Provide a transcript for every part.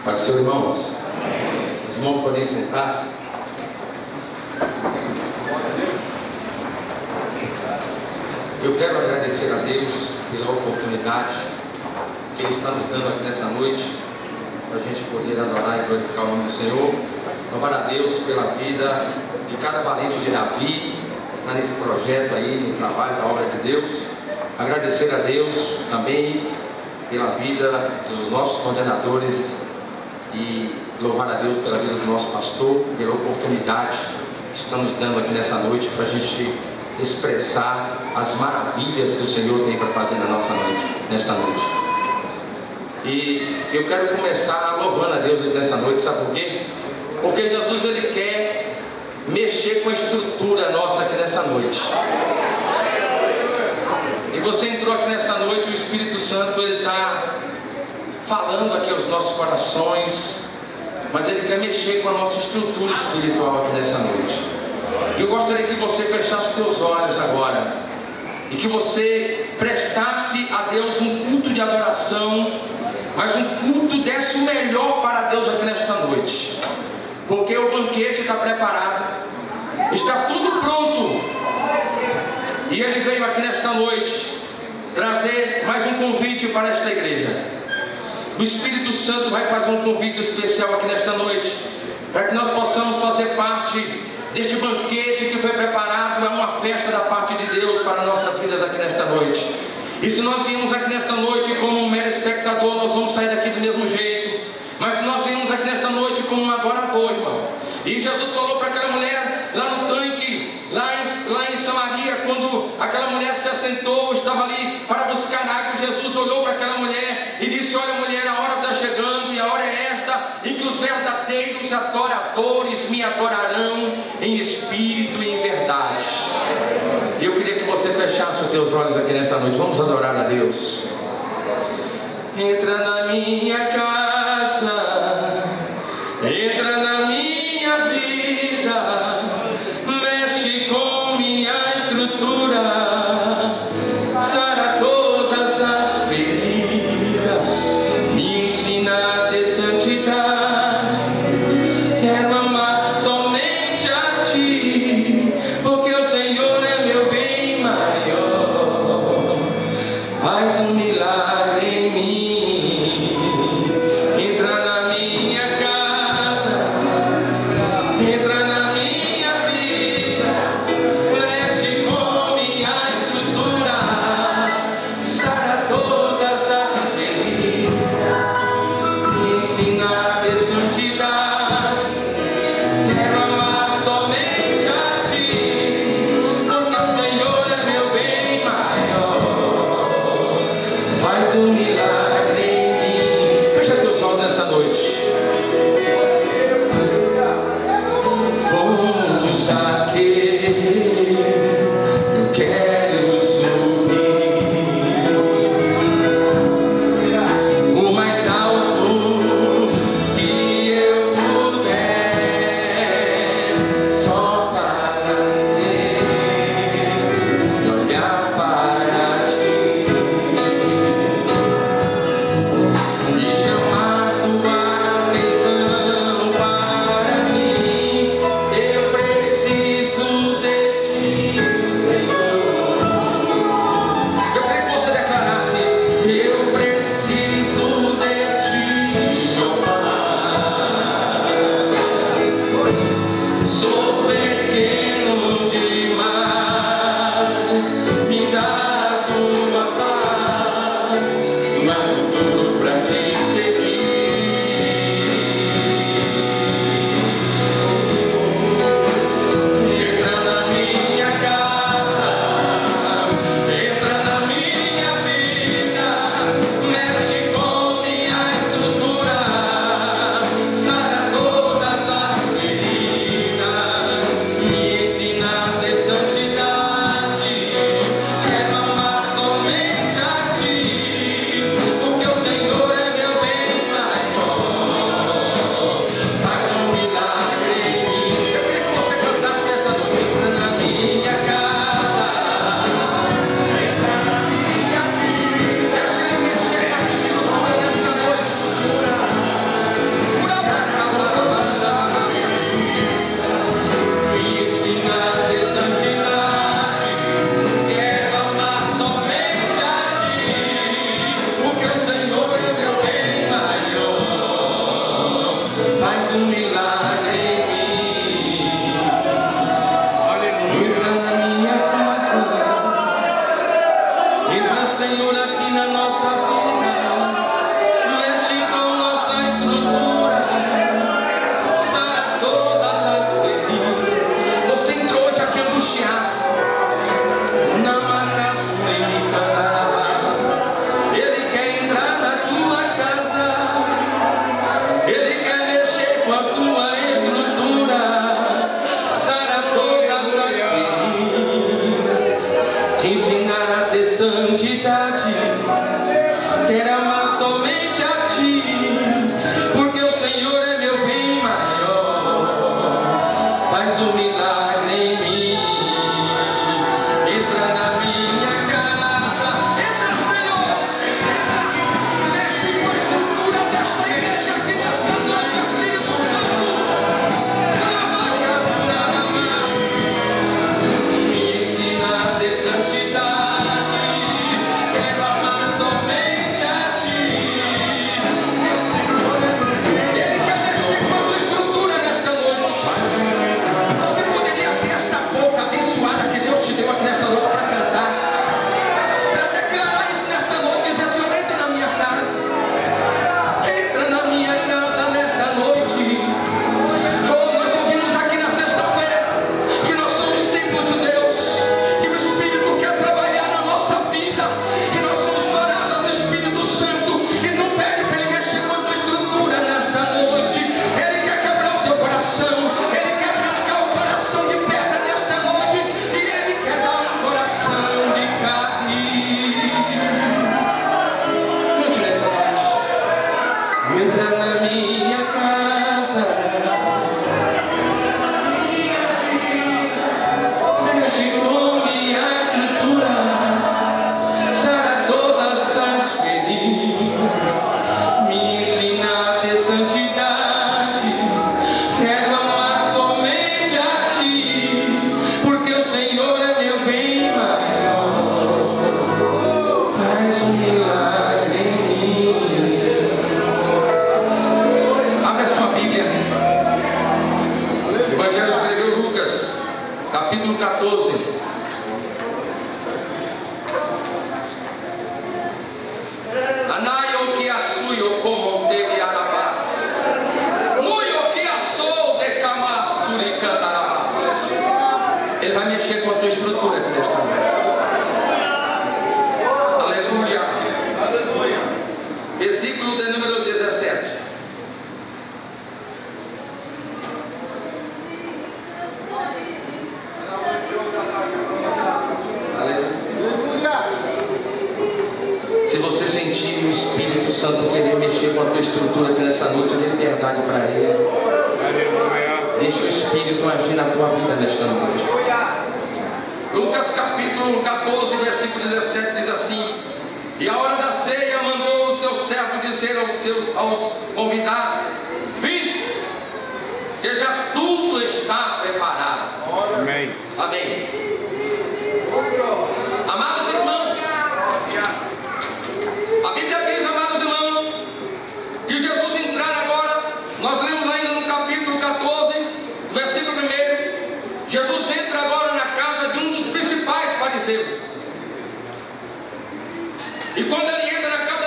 Paz do Senhor, irmãos. Os irmãos podem sentar-se. Eu quero agradecer a Deus pela oportunidade que Ele está nos dando aqui nessa noite, para a gente poder adorar e glorificar o nome do Senhor. Louvar a Deus pela vida de cada valente de Davi, está nesse projeto aí, no trabalho da obra de Deus. Agradecer a Deus também pela vida dos nossos coordenadores e louvar a Deus pela vida do nosso pastor, pela oportunidade que estamos dando aqui nessa noite para a gente expressar as maravilhas que o Senhor tem para fazer na nossa noite, nesta noite. E eu quero começar louvando a Deus aqui nessa noite, sabe por quê? Porque Jesus, Ele quer mexer com a estrutura nossa aqui nessa noite. E você entrou aqui nessa noite, o Espírito Santo, Ele está falando aqui aos nossos corações, mas Ele quer mexer com a nossa estrutura espiritual aqui nessa noite. Eu gostaria que você fechasse os teus olhos agora e que você prestasse a Deus um culto de adoração, mas um culto desse o melhor para Deus aqui nesta noite, porque o banquete está preparado, está tudo pronto, e Ele veio aqui nesta noite trazer mais um convite para esta igreja. O Espírito Santo vai fazer um convite especial aqui nesta noite, para que nós possamos fazer parte deste banquete que foi preparado. É uma festa da parte de Deus para nossas vidas aqui nesta noite. E se nós viemos aqui nesta noite como um mero espectador, nós vamos sair daqui do mesmo jeito. Mas se nós viemos aqui nesta noite como um adorador, irmão. E Jesus falou para aquela mulher lá no tanque, lá em Samaria, quando aquela mulher se assentou, estava ali para buscar água. Jesus olhou para aquela mulher e disse: olha, mulher, a hora está chegando, e a hora é esta em que os verdadeiros adoradores me adorarão em espírito e em verdade. Eu queria que você fechasse os teus olhos aqui nesta noite. Vamos adorar a Deus. Entra na minha casa, entra na minha vida, mexe com minha estrutura, sara todas as feridas, me ensina a ter santidade. Quero amar somente a Ti, porque o Senhor é meu bem maior. Faz um milagre em mim. Entra na minha casa, entra na minha vida, mexe com minha estrutura, sara todas as feridas, me ensina a ter santidade. Quero amar somente a Ti, porque o Senhor é meu bem maior. Faz um milagre em mim. Fecha teus olhos nessa noite. Vamos aqui, eu quero subir o mais alto que eu puder, só para ver e olhar para Ti. sentir o Espírito Santo querer mexer com a tua estrutura aqui nessa noite, dê liberdade para Ele. Deixa o Espírito agir na tua vida nesta noite. Lucas capítulo 14, versículo 17 diz assim: e a hora da ceia mandou o seu servo dizer aos convidados: vinde, que já tudo está preparado. Amém. Amém. Amados irmãos, a Bíblia diz, amados irmãos, que Jesus entrar agora, nós lemos ainda no capítulo 14, versículo 1, Jesus entra agora na casa de um dos principais fariseus. E quando ele entra na casa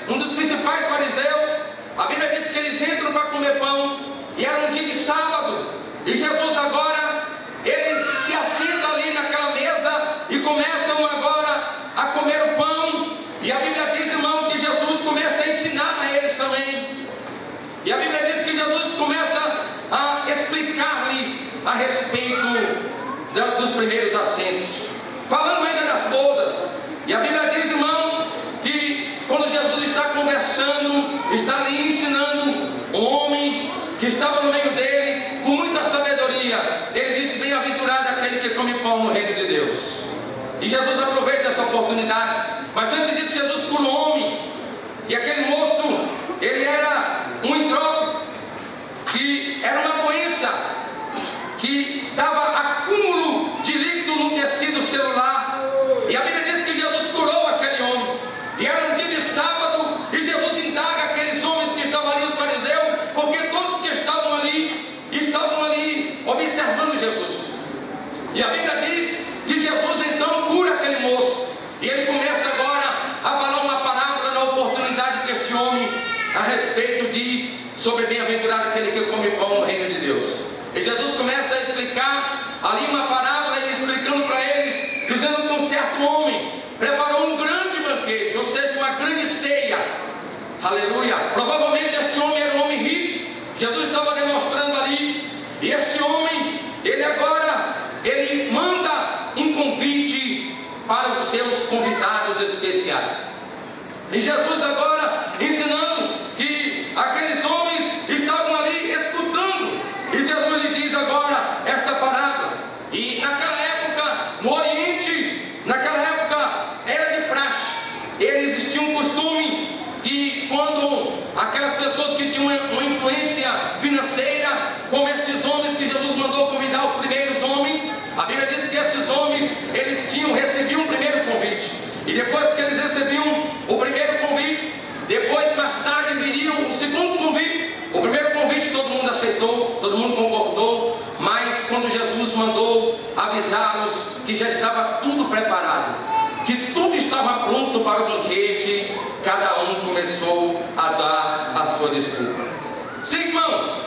um dos principais fariseus, a Bíblia diz que eles entram para comer pão, e era um dia de sábado, e Jesus agora, ele se assenta ali naquela mesa, e começam agora a comer o pão, e a Bíblia diz, irmão, que Jesus começa a ensinar a eles também, e a Bíblia diz que Jesus começa a explicar-lhes a respeito dos primeiros assentos, falando ainda das bodas, e a Bíblia diz, irmão, que quando Jesus está conversando, está ali ensinando um homem que estava no meio dele, com muita sabedoria, ele disse: bem-aventurado aquele que come pão no reino de Deus. E Jesus aproveita essa oportunidade, mas antes disso Jesus cura um homem, e aquele moço, ele era um hidrópico, que era uma doença que dava acúmulo de líquido no tecido celular, e a Bíblia diz que Jesus curou aquele homem, e era um dia de sábado, e Jesus indaga aqueles homens que estavam ali, os fariseus, porque todos que estavam ali observando Jesus, e a Bíblia diz que Jesus então cura aquele moço, e ele começa agora a falar uma parábola na oportunidade que este homem a respeito diz sobre bem-aventurado aquele que come pão no reino de Deus. E Jesus começa a explicar ali uma parábola, e explicando para eles, dizendo que um certo homem preparou um grande banquete, ou seja, uma grande ceia. Aleluia. Provavelmente este homem era um homem rico. Jesus estava demonstrando ali, e este homem, ele manda um convite para os seus convidados especiais. E Jesus agora ensinando que aqueles homens estavam ali escutando, e Jesus lhe diz agora esta parábola. E naquela época, no Oriente, era de praxe, eles tinham um costume que quando aquelas pessoas que tinham uma influência financeira, como estes homens que Jesus mandou convidar, os primeiros homens, a Bíblia diz que esses homens, eles recebiam o primeiro convite, e depois que eles recebiam o primeiro convite, depois mais tarde viria o segundo convite. O primeiro convite todo mundo aceitou, todo mundo concordou, mas quando Jesus mandou avisá-los que já estava tudo preparado, que tudo estava pronto para o banquete, cada um começou a dar a sua desculpa. Sim, irmão,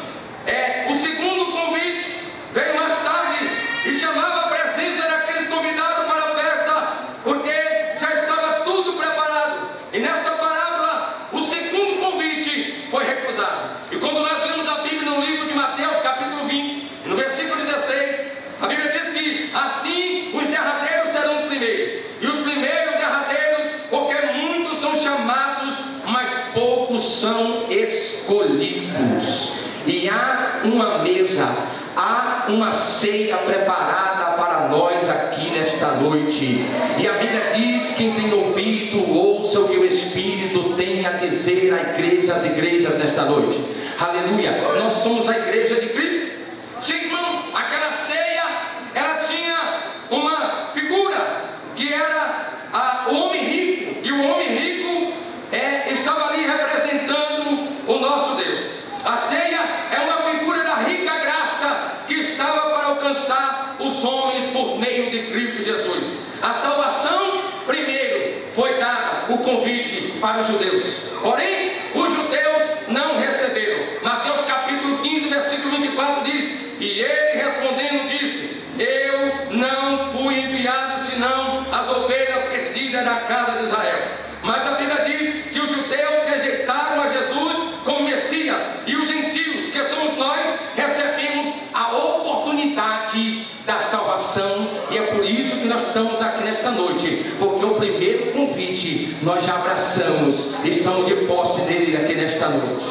o segundo convite veio mais tarde e chamava a presença daqueles convidados para a festa, porque já estava tudo preparado. E nesta parábola, o segundo convite foi recusado. E quando nós lemos a Bíblia no livro de Mateus, capítulo 20, no versículo 16, a Bíblia diz que assim os derradeiros serão os primeiros, e os primeiros derradeiros, porque muitos são chamados, mas poucos são escolhidos. E há uma mesa, há uma ceia preparada para nós aqui nesta noite, e a Bíblia diz: quem tem ouvido, ouça o que o Espírito tem a dizer às igrejas nesta noite. Aleluia. Nós somos a igreja de Cristo. Sim, irmão, aquela ceia, ela tinha uma figura que era o homem rico, e o homem rico estava ali representando o nosso Deus. A ceia é uma figura da rica graça que estava para alcançar os homens por meio de Cristo Jesus. A salvação, primeiro, foi dada o convite para os judeus, porém os judeus não receberam. Mateus capítulo 15, versículo 24 diz: e ele respondendo disse: eu não fui enviado senão as ovelhas perdidas da casa de Israel. Mas a Bíblia diz que os judeus rejeitaram a Jesus como Messias, e os gentios, que somos nós, recebemos a oportunidade da salvação. E é por isso que nós estamos aqui nesta noite, porque o primeiro convite hoje nós já abraçamos, estamos de posse dele aqui nesta noite.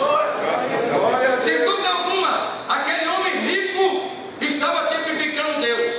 Sem dúvida alguma, aquele homem rico estava tipificando Deus.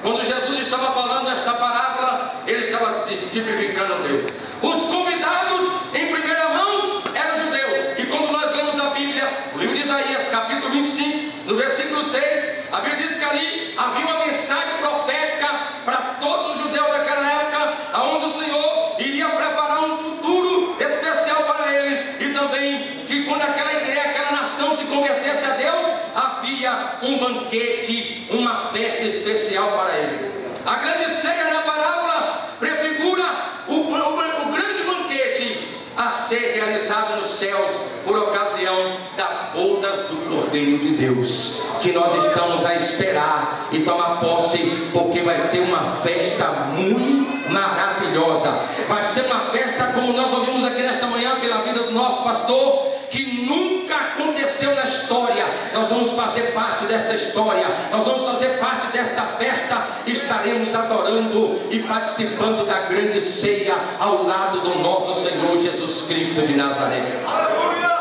Quando Jesus estava falando esta parábola, ele estava tipificando Deus. Os convidados, em primeira mão, eram judeus. E quando nós lemos a Bíblia, o livro de Isaías, capítulo 25, no versículo 6, a Bíblia diz que ali havia uma mensagem profética para todos os judeus daquela época, onde o Senhor iria preparar um futuro especial para eles. E também que quando aquela igreja, aquela nação se convertesse a Deus, havia um banquete, uma festa especial para ele. A grande ceia na parábola prefigura o grande banquete a ser realizado nos céus por ocasião das bodas do Cordeiro de Deus, que nós estamos a esperar e tomar posse, porque vai ser uma festa muito maravilhosa. Vai ser uma festa como nós ouvimos aqui nesta manhã pela vida do nosso pastor, que nunca aconteceu na história. Nós vamos fazer parte dessa história, nós vamos fazer parte desta festa, estaremos adorando e participando da grande ceia ao lado do nosso Senhor Jesus Cristo de Nazaré. Aleluia!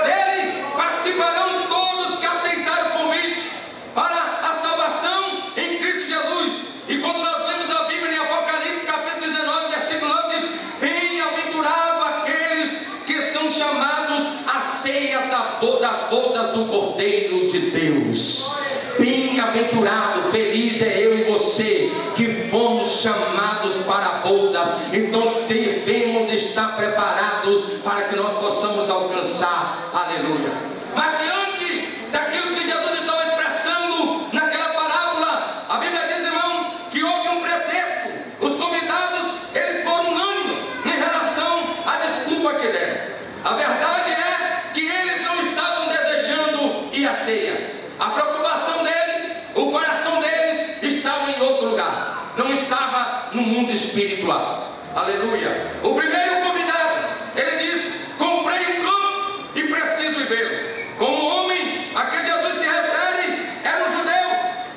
Dele participarão todos que aceitaram o convite para a salvação em Cristo Jesus. E quando nós lemos a Bíblia em Apocalipse capítulo 19, versículo 9, diz: bem-aventurado aqueles que são chamados à ceia das bodas do Cordeiro de Deus. Bem-aventurado, feliz é eu e você que fomos chamados para a boda. Então devemos estar preparados para que nós possamos alcançar. Aleluia. Mas diante daquilo que Jesus estava expressando naquela parábola, a Bíblia diz, irmão, que houve um pretexto. Os convidados, eles foram unânimes em relação à desculpa que deram. A verdade é que eles não estavam desejando ir à ceia. A preocupação deles, o coração deles estava em outro lugar, não estava no mundo espiritual. Aleluia. O primeiro convidado, ele diz: comprei um campo e preciso vê-lo. Como homem a que Jesus se refere era um judeu,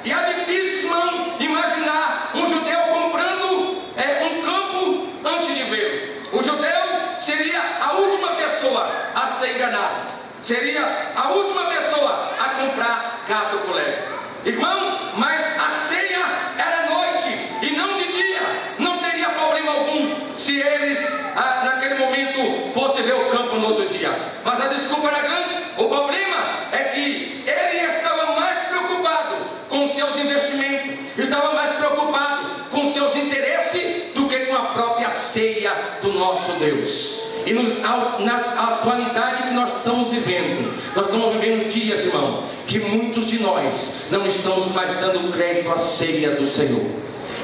e é difícil, irmão, imaginar um judeu comprando um campo antes de vê-lo. O judeu seria a última pessoa a ser enganado, seria a última pessoa a comprar gado por lebre. Irmão, mas a ceia era noite e não de dia. Não teria problema algum se eles naquele momento fossem ver o campo no outro dia. Mas a desculpa era grande. O problema é que ele estava mais preocupado com seus investimentos, estava mais preocupado com seus interesses do que com a própria ceia do nosso Deus. E na atualidade que nós estamos vivendo dias, irmão, que muitos de nós não estamos mais dando crédito à ceia do Senhor.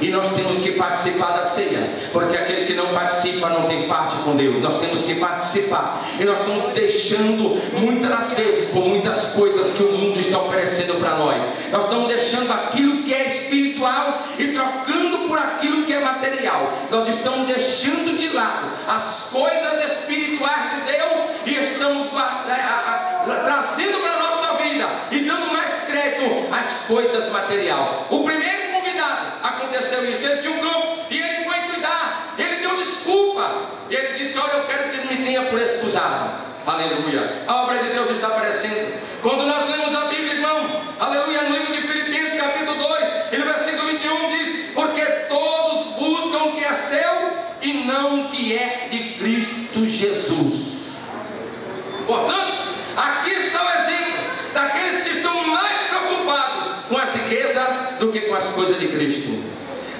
E nós temos que participar da ceia, porque aquele que não participa não tem parte com Deus. Nós temos que participar, e nós estamos deixando muitas das vezes por muitas coisas que o mundo está oferecendo para nós. Nós estamos deixando aquilo que é espiritual e trocando por aquilo que é material. Nós estamos deixando de lado as coisas espirituais de Deus e estamos trazendo para a nossa vida e dando mais crédito às coisas materiais. O primeiro convidado, aconteceu isso. Ele tinha um campo e ele foi cuidar. Ele deu desculpa. E ele disse: olha, eu quero que ele me tenha por excusado. Aleluia. A obra de Deus está aparecendo. Quando nós lemos a Bíblia, irmão, aleluia, no livro de Filipenses, capítulo 2, e no versículo 21 diz: porque todos buscam o que é seu e não o que é de Cristo Jesus. Portanto, aqui está o exemplo daqueles que estão mais preocupados com a riqueza do que com as coisas de Cristo.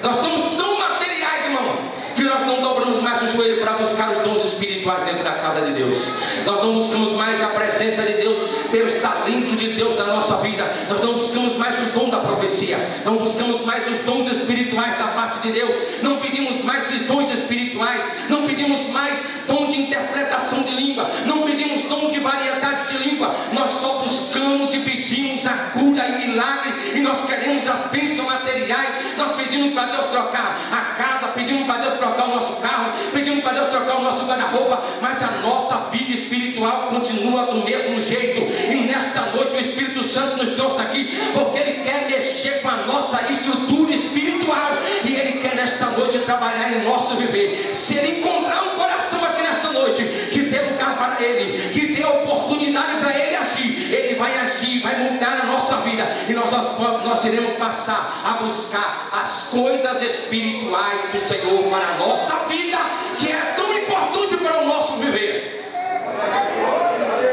Nós somos tão materiais, irmão, que nós não dobramos mais o joelho para buscar os dons espirituais dentro da casa de Deus. Nós não buscamos mais a presença de Deus pelos talentos de Deus na nossa vida. Nós não buscamos mais os dons da profecia, não buscamos mais os dons espirituais da parte de Deus, não pedimos mais visões espirituais, não pedimos mais dom de interpretação de língua, não pedimos dom de variedade de língua. Nós só buscamos e pedimos a cura e milagre, e nós queremos as bênçãos materiais. Nós pedimos para Deus trocar a casa, pedimos para Deus trocar o nosso carro, pedimos para Deus trocar o nosso guarda-roupa, mas a nossa vida espiritual continua do mesmo jeito. E nesta noite o Espírito Santo nos trouxe aqui porque Ele quer mexer com a nossa estrutura espiritual, e Ele quer nesta noite trabalhar em nosso viver. Se Ele encontrar um nós iremos passar a buscar as coisas espirituais do Senhor para a nossa vida, que é tão importante para o nosso viver.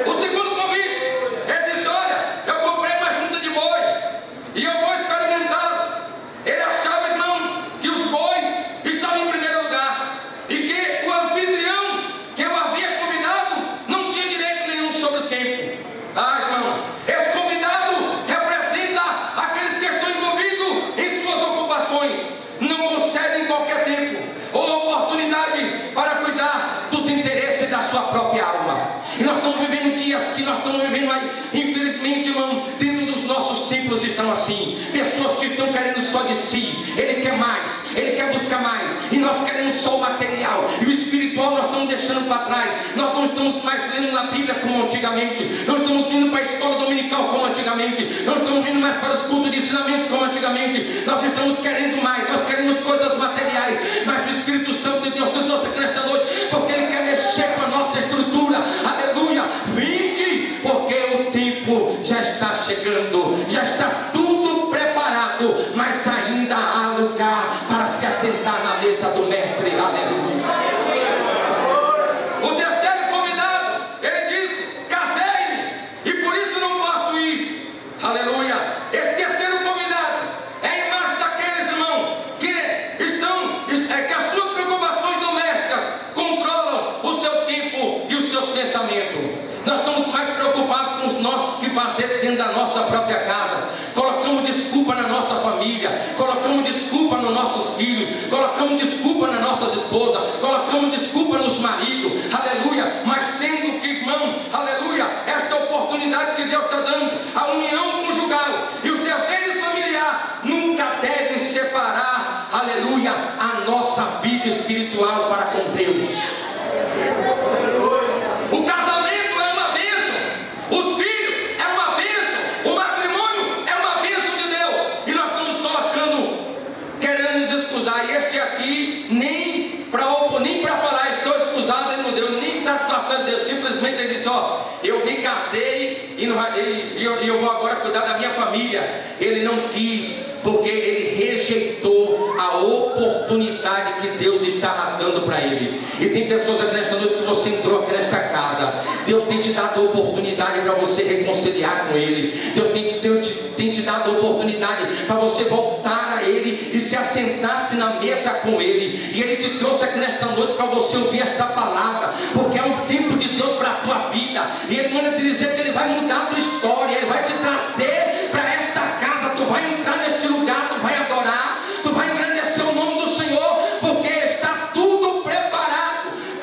O segundo convite, ele disse: olha, eu comprei uma junta de boi e eu vou experimentá-lo. Ele achava, irmão, que os bois estavam em primeiro lugar e que o anfitrião que eu havia convidado não tinha direito nenhum sobre o tempo. Irmão, esse convidado representa aqueles que estão envolvidos em suas ocupações, não concedem qualquer tempo ou oportunidade para cuidar dos interesses da sua própria alma. E nós estamos vivendo dias que nós estamos vivendo aí, infelizmente, irmão, dentro dos nossos templos estão assim, pessoas que estão querendo só de si. Ele quer mais, ele quer buscar mais, e nós queremos só o material, e o espiritual nós estamos deixando para trás. Nós não estamos mais lendo na Bíblia como antigamente, não estamos vindo para a escola dominical como antigamente, não estamos vindo mais para os cultos de ensinamento como antigamente. Nós estamos querendo mais, nós queremos coisas materiais, mas o Espírito Santo de Deus nos trouxe aqui nesta noite, porque Ele quer mexer com a nossa estrutura. Aleluia, vinde, porque o tempo já está chegando, já está tudo preparado, mas ainda há lugar para se assentar na mesa do Mestre. Aleluia. O terceiro convidado, ele disse: casei-me e por isso não posso ir. Aleluia. Esse terceiro convidado é a imagem daqueles, irmãos, que estão, que as suas preocupações domésticas controlam o seu tempo e os seus pensamentos. Nós estamos mais preocupados com os nossos que fazer dentro da nossa própria casa. Colocamos desculpa na nossa família, colocamos desculpa nos nossos filhos, colocamos desculpa nas nossas esposas, colocamos desculpa nos maridos. Aleluia. Mas sendo que, irmão, aleluia, esta oportunidade que Deus está dando, a união conjugal e os deveres familiares nunca devem separar, aleluia, a nossa vida espiritual para com Deus. O casamento é uma bênção, os filhos é uma bênção, o matrimônio é uma bênção de Deus, e nós estamos colocando, querendo nos excusar. E este aqui nem para falar estou excusado, ele não deu nem satisfação de Deus. Simplesmente ele disse: ó, eu me casei e eu vou agora cuidar da minha família. Ele não quis, porque ele rejeitou a oportunidade que Deus estava dando para ele. E tem pessoas aqui nesta noite que você entrou aqui nesta casa, Deus tem te dado a oportunidade para você reconciliar com Ele. Deus tem te dado a oportunidade para você voltar a Ele e se assentar-se na mesa com Ele. E Ele te trouxe aqui nesta noite para você ouvir esta palavra, porque é um tempo de Deus para a tua vida. E Ele manda te dizer que Ele vai mudar a tua história, Ele vai te trazer para esta casa. Tu vai entrar neste lugar, tu vai adorar, tu vai engrandecer o nome do Senhor, porque está tudo preparado.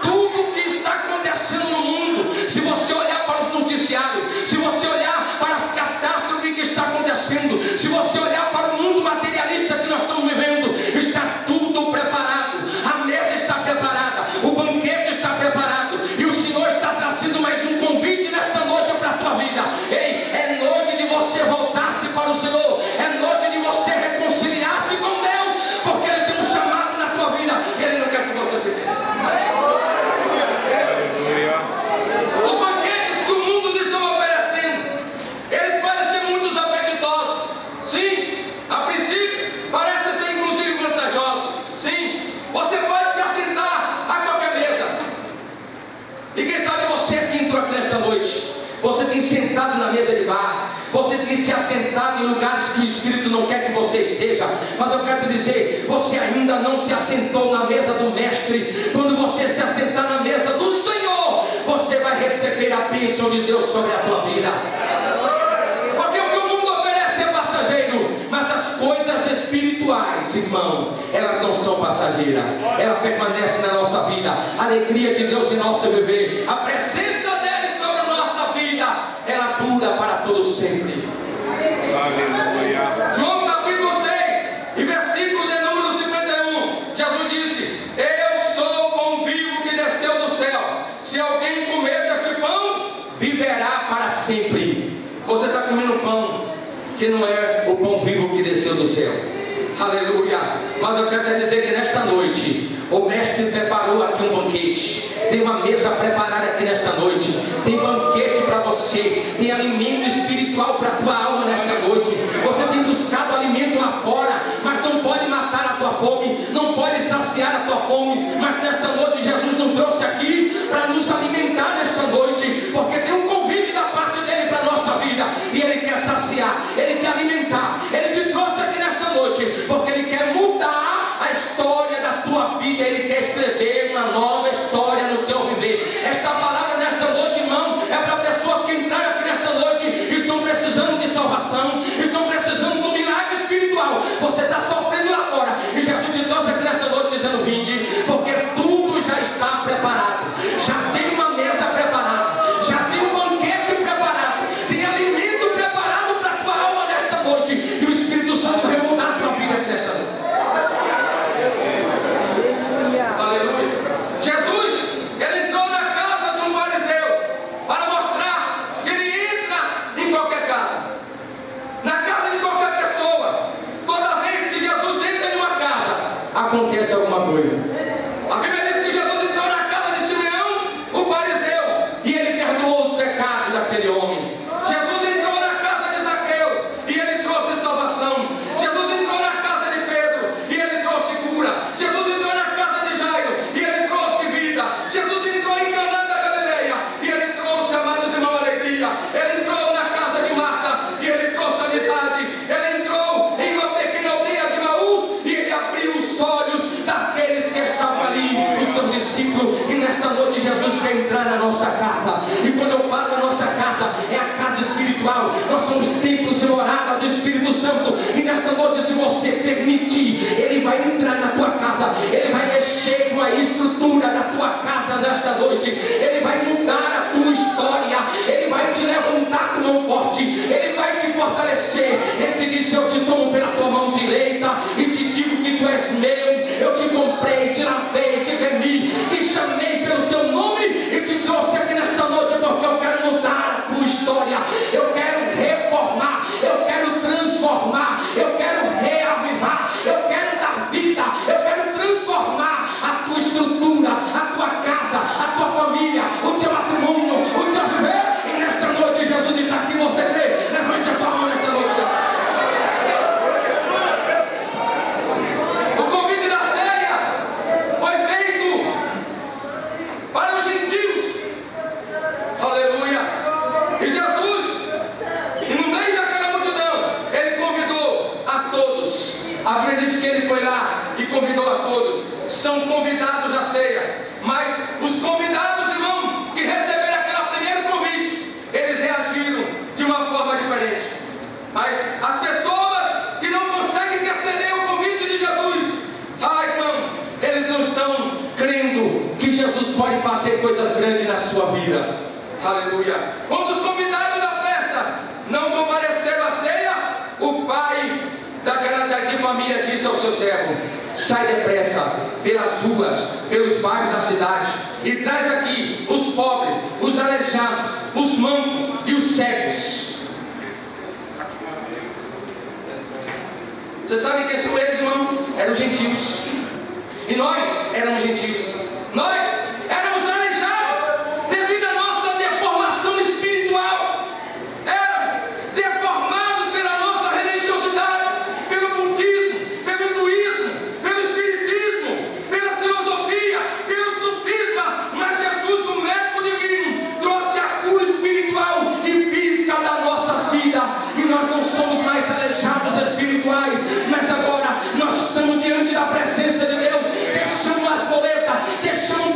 Tudo que está acontecendo no mundo, se você olhar para os noticiários, se você olhar para as catástrofes que está acontecendo, se você olhar para o mundo materialista que nós estamos vivendo, está tudo preparado. A mesa está preparada, o banquete está preparado, e o Senhor está trazendo mais um convite nesta noite para a tua vida. Ei, é noite de você voltar-se para o Senhor, é noite de você reconciliar-se com Deus, porque Ele tem um chamado na tua vida, Ele não quer que você se perca. Os banquetes que o mundo lhes está oferecendo, eles parecem muito apetitosos. Sim, a princípio parece ser inclusive vantajosos. Sim, você pode se assentar a qualquer mesa. E quem sabe você que entrou aqui nesta noite, você tem sentado na mesa de bar, você tem se assentado em lugares que o Espírito não quer que você esteja. Mas eu quero te dizer, você ainda não se assentou na mesa do Mestre. Quando você se assentar na mesa do Senhor, você vai receber a bênção de Deus sobre a tua vida. Porque o que o mundo oferece é passageiro, mas as coisas espirituais, irmão, elas não são passageiras, elas permanecem na nossa vida. A alegria de Deus em nosso viver, a presença dele sobre a nossa vida, ela dura para todo sempre. Aleluia. João capítulo 6 e versículo de número 51, Jesus disse: eu sou o pão vivo que desceu do céu. Se alguém comer deste pão, viverá para sempre. Você está comendo pão que não é o pão vivo que desceu do céu. Aleluia. Mas eu quero te dizer que nesta noite o Mestre preparou aqui um banquete. Tem uma mesa preparada aqui nesta noite. Tem banquete para você. Tem alimento espiritual para a tua alma nesta noite. Você tem buscado alimento saciar a tua fome, mas nesta noite Jesus nos trouxe aqui para nos alimentar nesta noite, porque tem um convite da parte dele para a nossa vida, e ele quer saciar, ele quer alimentar. Ele te trouxe aqui nesta noite porque ele quer mudar a história da tua vida, ele quer escrever uma nova história no teu viver. Esta palavra nesta noite, irmão, é para pessoas que entraram aqui nesta noite, estão precisando de salvação, estão precisando de um milagre espiritual. Você está sofrendo lá fora, e Jesus te trouxe aqui nesta noite dizendo: vinde, porque tudo já está preparado, já tem uma mesa preparada, já tem um banquete preparado, tem alimento preparado para a tua alma nesta noite, e o Espírito Santo vai mudar a tua vida aqui nesta noite. Aleluia. Jesus, ele entrou na casa de um fariseu para mostrar que ele entra em qualquer casa, na casa de qualquer pessoa. Toda vez que Jesus entra em uma casa, acontece alguma coisa. A Bíblia diz que Jesus entrou na casa de Simeão, o fariseu, e ele perdoou os pecados daquele homem. Jesus entrou na casa de Zaqueu e ele trouxe salvação. Jesus entrou na casa de Pedro e ele trouxe cura. Jesus entrou na casa de Jairo e ele trouxe vida. Jesus entrou em Caná da Galileia e ele trouxe, amados irmãos, alegria. Ele entrou na casa de Marta e ele trouxe amizade. Ele entrou em uma pequena aldeia de Maús e ele abriu os olhos daqueles que estavam ali, os seus discípulos. E nesta noite Jesus quer entrar na nossa casa. E quando eu falo na nossa casa, é a casa espiritual. Nós somos templos e morada do Espírito Santo. E nesta noite, se você permitir, ele vai entrar na tua casa, ele vai mexer com a estrutura da tua casa nesta noite, ele vai mudar a tua história, ele vai te levantar com mão forte, ele vai te fortalecer. Ele te diz: eu te tomo pela tua mão direita e te digo que tu és meu. Eu te comprei, te lavei, te remi, te chamei pelo teu nome e te trouxe aqui nesta noite porque eu quero mudar a tua história, eu quero reformar, eu quero transformar, eu quero reavivar, eu quero dar vida, eu quero transformar a tua estrutura, a tua casa, a tua família, o teu matrimônio, o teu viver. E nesta noite Jesus está aqui. Você crê? Levante a tua mão nesta noite. O convite da ceia foi feito para os gentios. Aleluia. E Jesus, no meio daquela multidão, ele convidou a todos. A Bíblia diz que ele foi lá e convidou a todos. São convidados à ceia, mas os convidados, irmão, que receberam aquele primeiro convite, eles reagiram de uma forma diferente. Mas as pessoas que não conseguem perceber o convite de Jesus, irmão, eles não estão crendo que Jesus pode fazer coisas grandes na sua vida. Aleluia. Quando os convidados da festa não compareceram à ceia, o pai de família disse ao seu servo: sai depressa pelas ruas, pelos bairros da cidade e traz aqui os pobres, os aleijados, os mancos e os cegos. Você sabe que esses eles, irmão, eram gentios. E nós éramos gentios. Nós éramos aleijados devido à nossa deformação espiritual. Éramos deformados pela nossa religiosidade, pelo budismo, pelo hinduísmo, pelo espiritismo, pela filosofia, pelo sufisma. Mas Jesus, o médico divino, trouxe a cura espiritual e física das nossas vidas. E nós não somos mais aleijados espirituais, mas agora nós estamos diante da presença de Deus. Deixamos as boletas, deixamos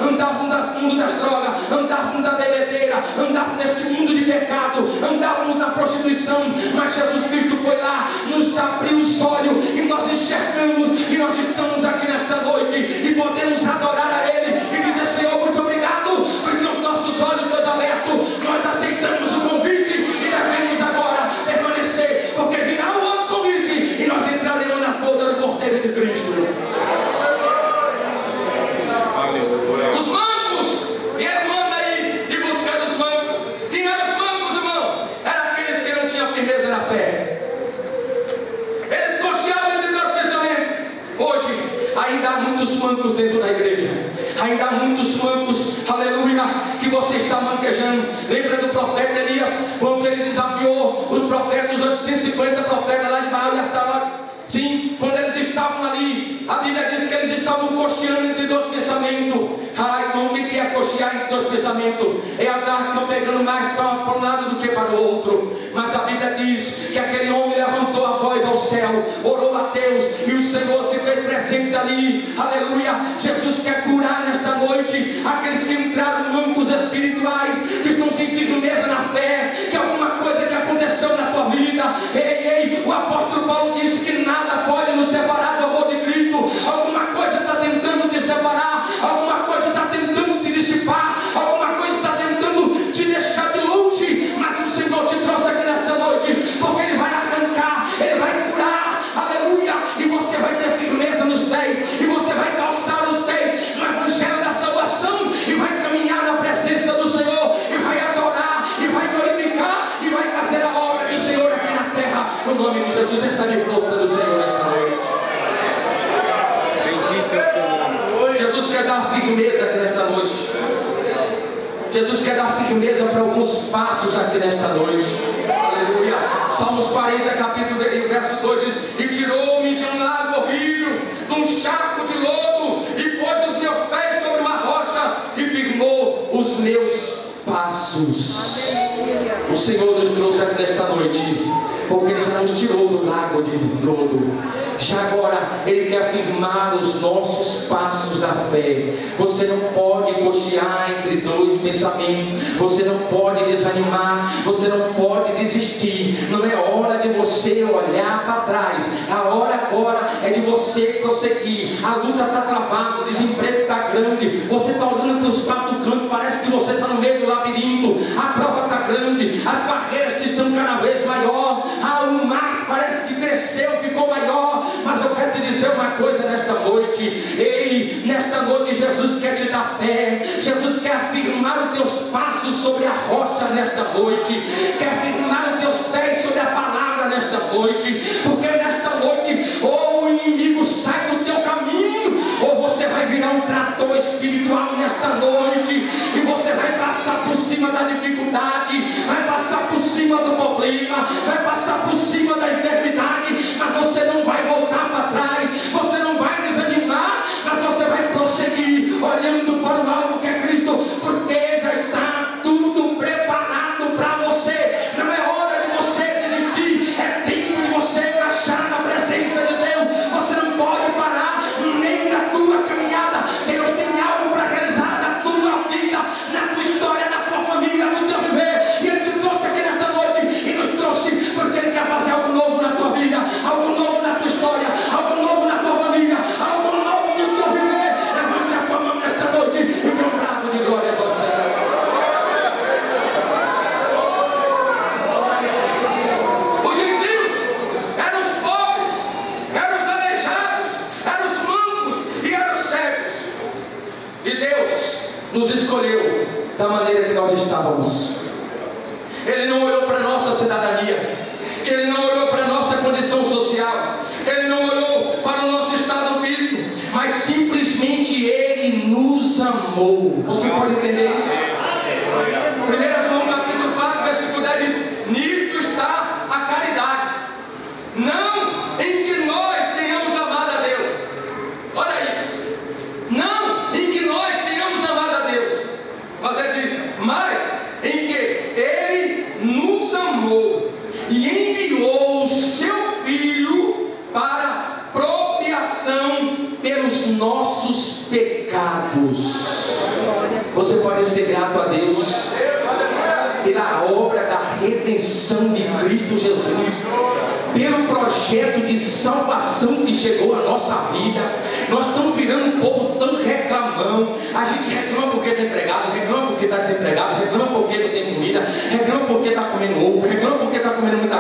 andavam no mundo das drogas, andavam da bebedeira, andavam neste mundo de pecado, andávamos na prostituição, mas Jesus Cristo foi lá, nos abriu os olhos e nós enxergamos, e nós estamos aqui nesta noite e podemos adorar a Ele e dizer: Senhor, muito obrigado, porque os nossos olhos estão abertos, nós aceitamos o convite e devemos agora permanecer, porque virá um outro convite e nós entraremos nas bodas do Cordeiro de Cristo. Os mancos, e ele manda aí e buscar os mancos. Quem eram os mancos, irmão? Eram aqueles que não tinham firmeza na fé. Eles cocheavam entre dois pensamentos. Hoje ainda há muitos mancos dentro da igreja, ainda há muitos mancos, aleluia, que você está manquejando. Lembra do profeta Elias, quando ele desafiou os profetas, os 850 profetas lá de Baal e Astarot? Sim, quando eles estavam ali, a Bíblia diz que eles estavam cocheando entre dois pensamentos. Então o que é cochear entre dois pensamentos? É andar pegando mais para um lado do que para o outro. Mas a Bíblia diz que aquele homem levantou a voz ao céu, orou a Deus, e o Senhor se fez presente ali. Aleluia. Jesus quer curar nesta noite aqueles que entraram mancos espirituais, que estão sem firmeza na fé, que alguma coisa que aconteceu na tua vida. Ei, o apóstolo Paulo disse que nada pode nos separar do amor de Cristo. Alguma coisa está tentando te separar, alguma coisa está tentando te dissipar, alguma coisa está tentando te deixar de longe, mas o Senhor te trouxe aqui nesta noite, porque Ele vai arrancar, Ele vai curar, aleluia, e você vai ter firmeza nos pés, e você vai calçar os pés no Evangelho da salvação, e vai caminhar na presença do Senhor, e vai adorar, e vai glorificar, e vai fazer a obra do Senhor aqui na terra. No nome de Jesus, recebe força do Senhor nesta noite. Jesus quer dar firmeza aqui nesta noite. Jesus quer dar firmeza para alguns passos aqui nesta noite. Aleluia. Salmos 40, capítulo 1, verso 2 diz: E tirou-me de um lago horrível, de um charco de lodo, e pôs os meus pés sobre uma rocha, e firmou os meus passos. O Senhor nos trouxe aqui nesta noite, porque Ele já nos tirou do lago de lodo. Já agora Ele quer firmar os nossos passos da fé. Você não pode cochear entre dois pensamentos, você não pode desanimar, você não pode desistir. Não é hora de você olhar para trás, a hora agora é de você prosseguir. A luta está travada, o desemprego está grande, você está olhando para os quatro cantos, parece que você está no meio do labirinto, a prova está grande, as barreiras estão cada vez maior, o mar parece que cresceu, ficou maior. Mas eu quero te dizer uma coisa nesta noite. Ei, nesta noite Jesus quer te dar fé, Jesus quer afirmar os teus passos sobre a rocha nesta noite, quer afirmar os teus pés sobre a palavra nesta noite, porque nesta noite ou o inimigo sai do teu caminho, ou você vai virar um trator espiritual nesta noite, e você vai passar por cima da dificuldade, vai passar por cima do problema, vai passar por cima da enfermidade, mas você não vai voltar para trás, você não vai desanimar, mas você vai prosseguir olhando para o alvo que é Cristo, porque já está tudo preparado para você. Não é hora de você desistir, é tempo de você achar na presença de Deus. Você não pode parar nem na tua caminhada. Deus tem algo para realizar na tua vida, na tua história, na tua família, no teu viver, e Ele te trouxe aqui nesta noite, e nos trouxe porque Ele quer fazer algo novo na tua vida, algo novo na tua história, algo novo na tua família, algo novo no teu viver. Levante a tua mão nesta noite e dê um prato de glória ao Senhor. Os gentios eram os pobres, eram os aleijados, eram os mancos e eram os cegos, e Deus nos escolheu da maneira que nós estávamos. Ele não olhou para a nossa cidadania, Ele não olhou para a nossa condição social, Ele não olhou para o nosso estado físico, mas simplesmente Ele nos amou. Você pode entender isso? 1 João capítulo 4, versículo 10 diz: Nisto está a caridade, não em que nós tenhamos amado a Deus. Olha aí, não em que nós tenhamos amado a Deus, mas Ele diz: mas em que Ele nos amou e enviou o seu Filho para propiação pelos nossos pecados. Você pode ser grato a Deus pela obra da redenção de Cristo Jesus, pelo projeto de salvação que chegou à nossa vida. Nós estamos virando um povo tão reclamão. A gente reclama porque está empregado, reclama porque está desempregado, reclama porque não tem comida, reclama porque está comendo ovo, reclama porque está comendo muita